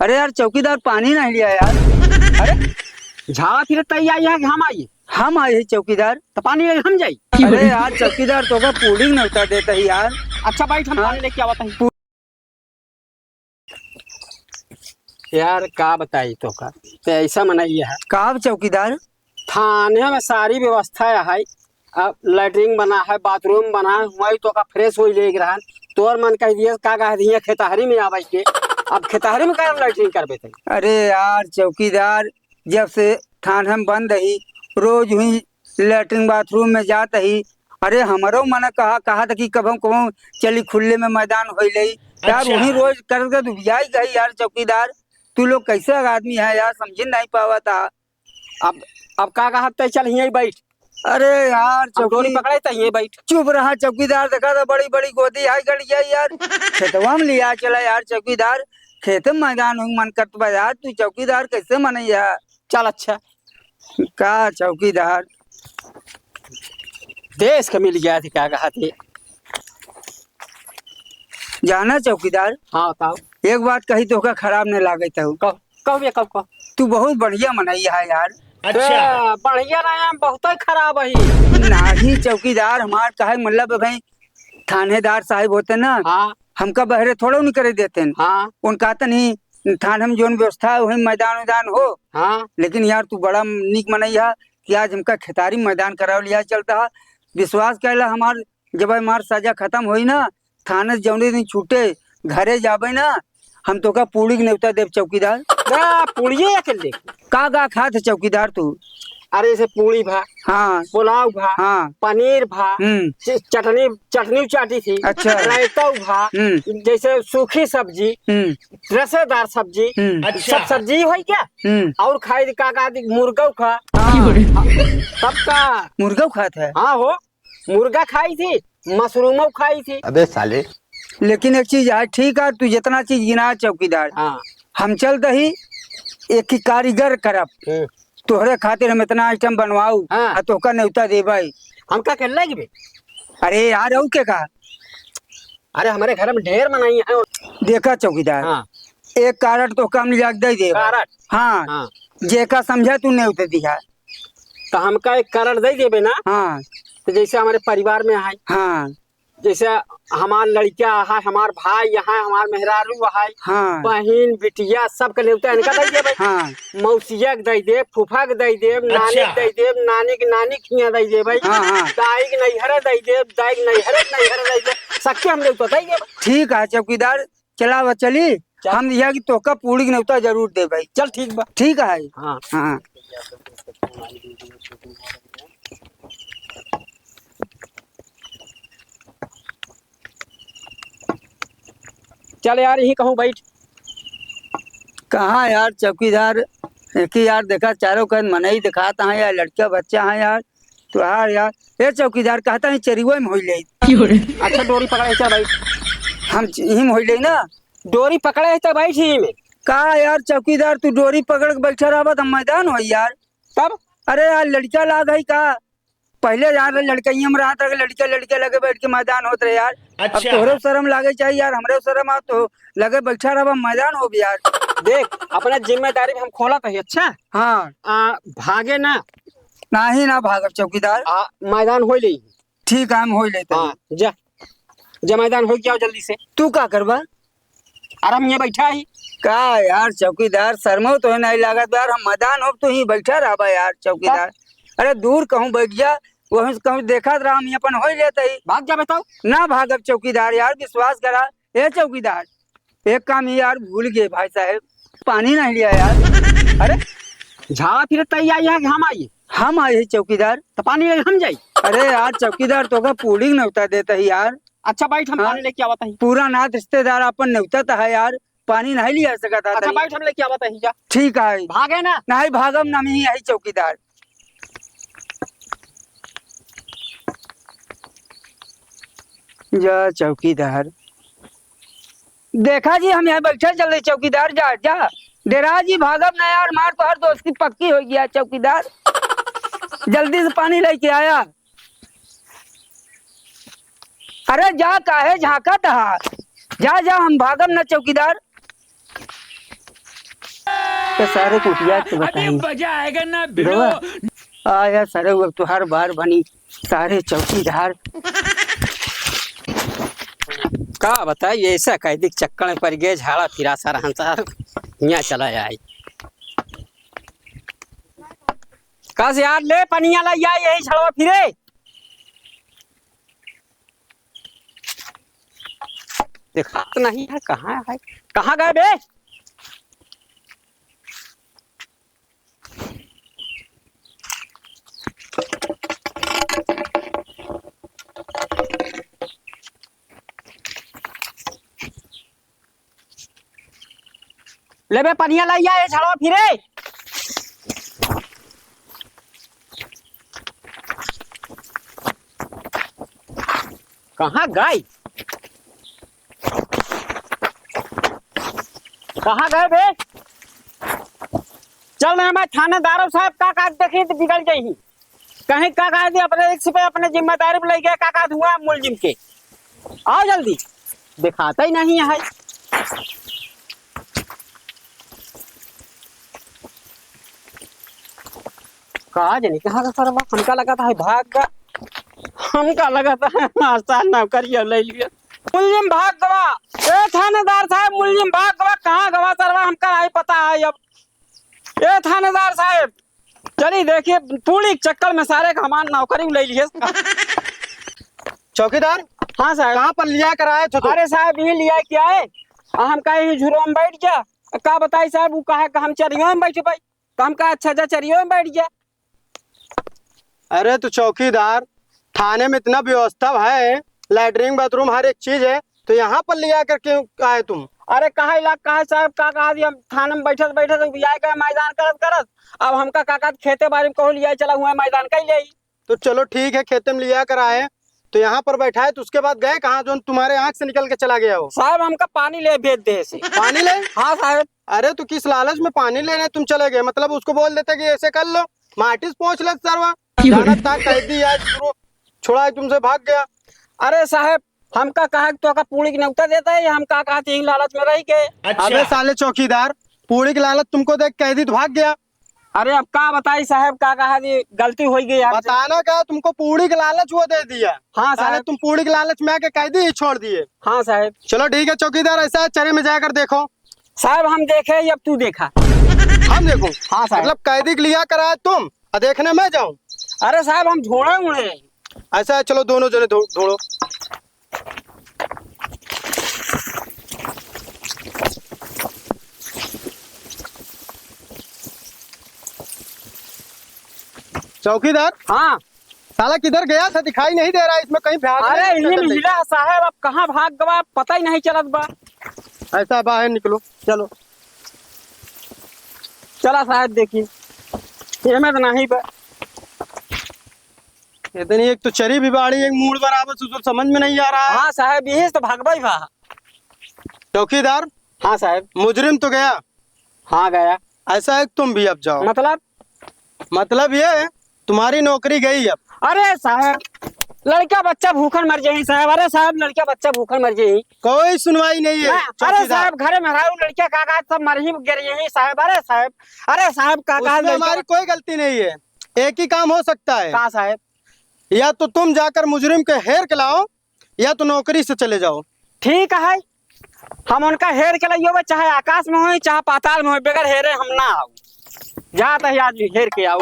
अरे यार चौकीदार पानी नहीं लिया यार। अरे झाड़ा फिर तई आई है कि हम आई? हम आए हैं चौकीदार। तो पानी ले हम जाई। अरे यार चौकीदार तो का पूलिंग नहीं देता ही यार। अच्छा बैठ, हम हाँ? पानी लेके आवत हई। यार का बताई तो का तो ऐसा मनाइए है। कब चौकीदार? थाने में सारी व्यवस्था है। अब लैट्रिन बना है, बाथरूम बना है, वही तो का फ्रेश हो ले रहा। तोर मन कह दिए का कह दिए खेतहरी में आवे के। अब खेतहरी में का लैट्रिन करबे थे? अरे यार चौकीदार, जब से थाना में बंद रही रोज हुई लेटरिन बाथरूम में जात ही। अरे हमारो मन कहा कहा था कि कभों कभों चली खुले में मैदान हो लई यार। अच्छा। वही रोज कर कर दुबियाई गई यार चौकीदार। तू लोग कैसे आदमी है यार, समझ नहीं पावा था। अब अब का कहा तय चल यहीं बैठ। अरे यार अब डोरी चौकी पकड़े तो यहीं बैठ। चुप रहा चौकीदार, देखा तो बड़ी बड़ी गोदी हाई गड़ गया यार। खेतवा में लिया चला यार चौकीदार। खेत में मैदान हुई मन करता यार, तू चौकीदार कैसे मनैया? चल अच्छा, का चौकीदार? देश का मिल गया थी क्या कहा थे। जाना चौकीदार, हाँ बताओ। एक बात कही तो का खराब नहीं लागत हूँ। कहो कहो भैया, कहो कहो। तू बहुत बढ़िया मनैया है यार। अच्छा। बढ़िया रहा, बहुत ही खराब है। नाही चौकीदार हमार कहे मतलब भाई थानेदार साहब होते ना, हाँ हमका बहरे थोड़ा नहीं करे देते। हाँ उनका तो नहीं थाने में जो व्यवस्था है वही मैदान वैदान हो। हाँ। लेकिन यार तू बड़ा नीक मनैया कि आज हमका खेतारी मैदान कराव लिया चलता है। विश्वास कैला हमार जब हमार सजा खत्म हुई ना, थाने से जौने दिन छूटे घरे जाबे ना, हम तो का पूरी के न्योता देव चौकीदार। पुड़िए अकेले। का खा थे चौकीदार तू? अरे जैसे पूड़ी भा, हाँ पुलाव भा, हाँ। पनीर भा, चटनी चटनी चाटी थी। अच्छा। रायता भा, जैसे सूखी सब्जी, रसेदार सब्जी, अच्छा। सब सब्जी है क्या? और खाई का मुर्गा खा। हाँ। सबका मुर्गा खाते है। हाँ हो, मुर्गा खाई थी, मशरूम खाई थी। अबे साले। लेकिन एक चीज है, ठीक है तू जितना चीज गिना चौकीदार, हाँ। हम चलते ही एक ही कारीगर करब तोहरे खातिर, हम इतना आइटम बनवाऊ हाँ। तो का न्योता दे भाई। हम क्या कर लेगी बे? अरे यार और के का अरे हमारे घर में ढेर मनाई है। देखा चौकीदार, हाँ। एक कारट तो कम लिया दे दे। कारट? हाँ, हाँ। जेका समझा तू न्योता दिया। तो हमका एक करड़ दे देबे ना। हाँ तो जैसे हमारे परिवार में है, हाँ जैसे हमार लड़किया है, हमार भाई यहाँ, हमार मेहरारू है, हाँ बहन बिटिया सबके न्योता इनका दे देबे। हाँ मौसिया के दे दे, फूफा के दे दे, नानी के दे दे, नानी के नानी खिया दे दे भाई। हाँ, हाँ। दाई के नैहरे दे दे, दाई के नैहरे दे दे, सबके हम न्योता दे देबे। ठीक है चौकीदार, चला वा चली। चल। हम यह कि तो का पूरी की न्योता जरूर दे भाई। चल ठीक बा। ठीक है। हाँ। हाँ चल यार यही कहूँ बैठ। कहाँ यार चौकीदार, एक ही यार देखा चारों का मन ही दिखाता है यार, लड़का बच्चा है यार। तो यार ये चौकीदार कहता है चरियो में हो ले। अच्छा डोरी पकड़े चल बैठ। हम ही में हो ले ना। डोरी पकड़े है तो बैठ ही में। कहा यार चौकीदार, तू डोरी पकड़ के बैठा रहा तो मैदान हो यार। तब अरे यार लड़का ला गई का, पहले यार लड़कइया में रहा था लड़के लड़के लगे बैठ के मैदान होते रहे यार। अब अच्छा। तोहरे शर्म लागे चाहिए यार, हमरे शर्म आ तो लगे बैठा रहा मैदान हो भी यार। देख अपना जिम्मेदारी भी हम खोला कही। अच्छा हाँ भागे ना। नाही ना भागब चौकीदार। मैदान हो ले। ठीक है हम हो लेते हैं। हाँ जा, जा मैदान हो गया जल्दी से। तू का करबा? आराम ये बैठा ही। का यार चौकीदार शर्मो तो नहीं लागत यार, हम मैदान हो तो ही बैठा रहा यार चौकीदार। अरे दूर कहूँ बैठ जा, वहीं से कहूँ देखा रहा, हम अपन हो लेते ही। भाग जा बताओ ना भागब चौकीदार यार, विश्वास करा। ए चौकीदार, एक काम ही यार भूल गए भाई साहब, पानी नहीं लिया यार। अरे झाड़ा फिर तई आई है कि हम आई? हम आए चौकीदार। तो पानी ले हम जाई। अरे यार चौकीदार तो का पूलिंग न्योता देता ही यार। अच्छा बैठ, हम हाँ? पानी लेके आवत है। पूरा नाथ रिश्तेदार अपन न्योता था है यार, पानी नहीं लिया सका था। अच्छा बैठ, हम लेके आवत है। जा ठीक है। भागे ना। नहीं भागम ना, ही आई चौकीदार। जा चौकीदार, देखा जी हम यहाँ बैठे चल रहे चौकीदार। जा जा डेरा जी, भागब ना यार, मार तो हर दोस्त की पक्की हो गया चौकीदार। जल्दी से पानी लेके आया। अरे जा काहे झांका था, जा जा हम भागब ना चौकीदार। तो सारे कुटिया के अभी बताई मजा आएगा ना भिड़ो। आया सारे अब तो हर बार बनी सारे चौकीदार। का बताइए ऐसा कैदी के चक्कर में पड़ गए, झाड़ा फिरा सा रहता यहाँ चला जाए। कस यार ले पनिया ला या यही झड़वा फिरे। देखा तो नहीं है, कहाँ है, कहाँ गए बे। ले बे पनिया ला या ये झड़वा फिरे। कहाँ गए, कहाँ गए बे। चल रहे मैं थानेदार साहब का काट देखी तो बिगड़ गई। कहीं का कहा थी अपने रिक्स पे अपने जिम्मेदारी पे ले गया, का हुआ मुलजिम के। आओ जल्दी, दिखाता ही नहीं है। कहा जानी कहाँ का सरवा, हमका लगा था भाग का, हमका लगा था आसान नौकरी ले लिया। मुलजिम भाग गवा, ए थानेदार साहब मुलजिम भाग गवा, कहाँ गवा सरवा हमका नहीं पता है। अब ए थानेदार साहब चलिए देखिए, पूरी चक्कर में सारे का हमारा नौकरी ले लिए। चौकीदार हाँ साहब। कहाँ पर लिया कर आए थे? अरे साहब ये लिया क्या है, हम कहीं झुरो में बैठ जा। का बताई साहब, वो कहा हम चरियो में बैठे भाई, हम कहा अच्छा जा चरियो में बैठ जा। अरे तो चौकीदार थाने में इतना व्यवस्था है, लैटरिन बाथरूम हर एक चीज है, तो यहाँ पर लिया कर क्यों आए तुम? अरे कहा इलाका है साहब, का कहा हम थाने में बैठे बैठे गए मैदान करत करत। अब हमका काका खेते बारे में कहो लिया चला हुआ मैदान का ही ले। तो चलो ठीक है, खेते में लिया कर आए तो यहाँ पर बैठा है, तो उसके बाद गए कहाँ जो तुम्हारे आंख से निकल के चला गया हो? साहब हमका पानी ले भेज दे से। पानी ले? हाँ साहब। अरे तो किस लालच में पानी लेने तुम चले गए? मतलब उसको बोल देते कि ऐसे कर लो, माटिस पहुंच ले सरवा, कैदी आज छोड़ा है तुमसे भाग गया। अरे साहब हमका कहा तो का पूरी की न्योता देता है, हमका कहा यही लालच में रह गए। अबे साले चौकीदार, पूरी की लालच तुमको देख कैदी तो भाग गया। अरे अब का बताई साहब, का कहा गलती हो गई आपसे। बताना क्या, तुमको पूरी की लालच वो दे दिया। हाँ साले साहब। तुम पूरी की लालच में आके कैदी ही छोड़ दिए। हाँ साहब। चलो ठीक है चौकीदार, ऐसा है चरे में जाकर देखो। साहब हम देखे अब तू देखा। हम देखूं? हाँ साहब। मतलब कैदी के लिया कराया तुम और देखने मैं जाऊं? अरे साहब हम ढूंढे उड़े। ऐसा है चलो दोनों जने ढूंढो। चौकीदार हाँ। साला किधर गया था, दिखाई नहीं दे रहा है इसमें कहीं भाग। अरे ये मिला साहब, अब कहाँ भाग गवा पता ही नहीं चलत बा। ऐसा बाहर निकलो चलो। चला साहब देखिए, ये में तो नहीं बा। इतनी एक तो चरी बिबाड़ी, एक मूड बराबर तो समझ में नहीं आ रहा है। हाँ साहब यही तो भागवाई बा। चौकीदार हाँ साहब। मुजरिम तो गया। हाँ गया। ऐसा है तुम भी अब जाओ। मतलब ये है तुम्हारी नौकरी गई अब। अरे साहब लड़का बच्चा भूखन मर जाही साहब। अरे साहब लड़का बच्चा भूखन मर जाही, कोई सुनवाई नहीं है। अरे साहब घरे में रहू लड़का काका सब मर ही गिर यही साहब। अरे साहब, अरे साहब काका हमारी कोई गलती नहीं है, एक ही काम हो सकता है। कहा साहब? या तो तुम जाकर मुजरिम के हेर के लाओ, या तो नौकरी से चले जाओ। ठीक है, हम उनका हेर के लाइयो, चाहे आकाश में हो चाहे पाताल में हो, बगैर हेरे हम ना आओ। जाता है आज हेर के आओ।